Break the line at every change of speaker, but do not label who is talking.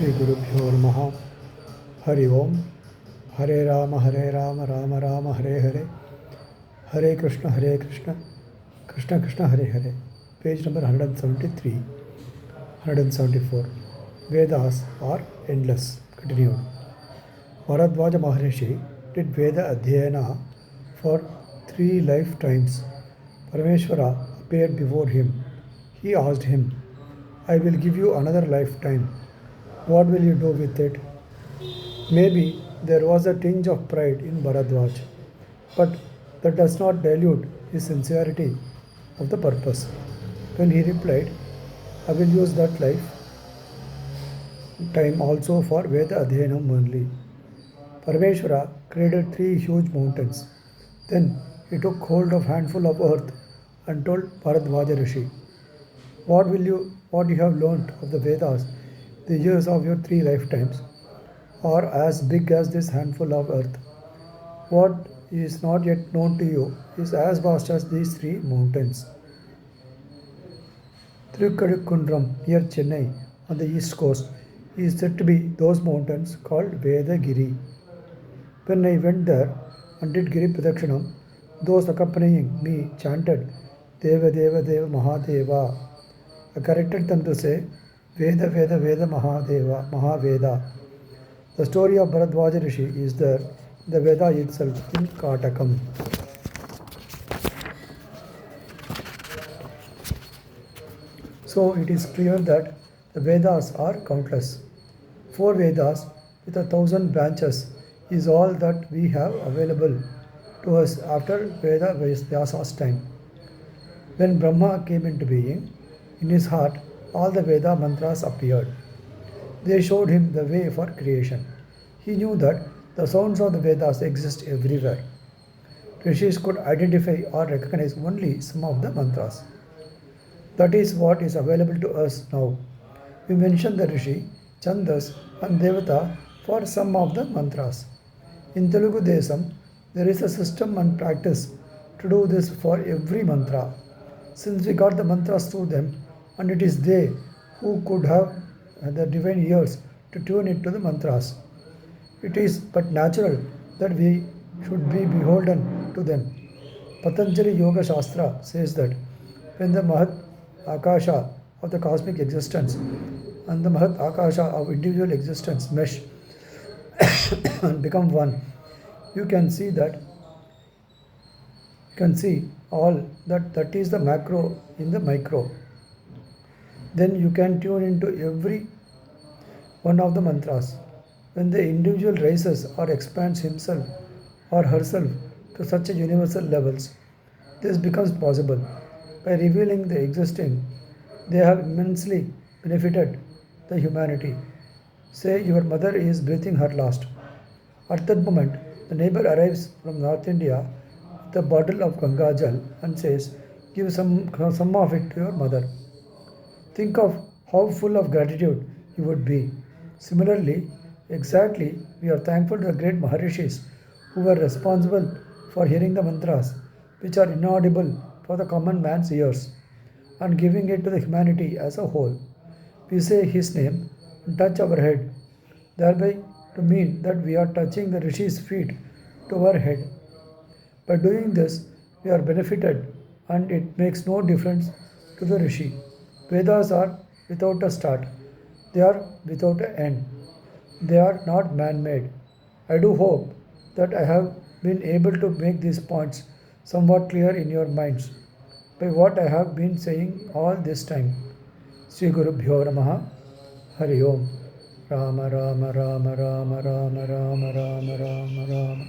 Shri Guru Bhyo Namaha. Hari Om. Hare Rama, Rama Rama, Hare Hare. Hare Krishna, Krishna Krishna, Hare Hare. Page number 173, 174. Vedas are endless. Continued. Bharadwaja Maharishi did Veda Adhyayana for 3 lifetimes. Parameshwara appeared before him. He asked him, I will give you another lifetime. What will you do with it? Maybe there was a tinge of pride in Bharadwaj, but that does not dilute his sincerity of the purpose. When he replied, I will use that lifetime also for Veda Adhyanam only. Parameshwara created 3 huge mountains. Then he took hold of a handful of earth and told Bharadwaja Rishi, what you have learnt of the Vedas, the years of your 3 lifetimes, are as big as this handful of earth. What is not yet known to you is as vast as these 3 mountains. Thirukazhikundram near Chennai on the east coast is said to be those mountains called Vedagiri. When I went there and did Giri Pradakshinam, those accompanying me chanted Deva Deva Deva Mahadeva. I corrected them to say Veda Veda Veda Mahadeva Mahaveda. The story of Bharadwaja Rishi is there in the Veda itself in Katakam. So it is clear that the Vedas are countless. 4 Vedas with 1,000 branches is all that we have available to us after Veda Vyasa's time. When Brahma came into being, in his heart all the Veda mantras appeared. They showed him the way for creation. He knew that the sounds of the Vedas exist everywhere. Rishis could identify or recognize only some of the mantras. That is what is available to us now. We mention the Rishi, Chandas and Devata for some of the mantras. In Telugu Desam, there is a system and practice to do this for every mantra. Since we got the mantras through them, and it is they who could have the divine ears to tune into the mantras. It is but natural that we should be beholden to them. Patanjali Yoga Shastra says that when the Mahat Akasha of the cosmic existence and the Mahat Akasha of individual existence mesh and become one, you can see all that is the macro in the micro. Then you can tune into every one of the mantras. When the individual rises or expands himself or herself to such a universal levels, this becomes possible. By revealing the existing, they have immensely benefited the humanity. Say your mother is breathing her last. At that moment, the neighbor arrives from North India with a bottle of Ganga Jal and says, give some of it to your mother. Think of how full of gratitude you would be. Similarly, exactly, we are thankful to the great Maharishis who were responsible for hearing the mantras, which are inaudible for the common man's ears, and giving it to the humanity as a whole. We say his name and touch our head, thereby to mean that we are touching the Rishi's feet to our head. By doing this, we are benefited, and it makes no difference to the Rishi. Vedas are without a start. They are without an end. They are not man-made. I do hope that I have been able to make these points somewhat clear in your minds by what I have been saying all this time. Sri Guru Bhyo Namaha. Hari Om. Rama Rama Rama Rama Rama Rama Rama Rama Rama.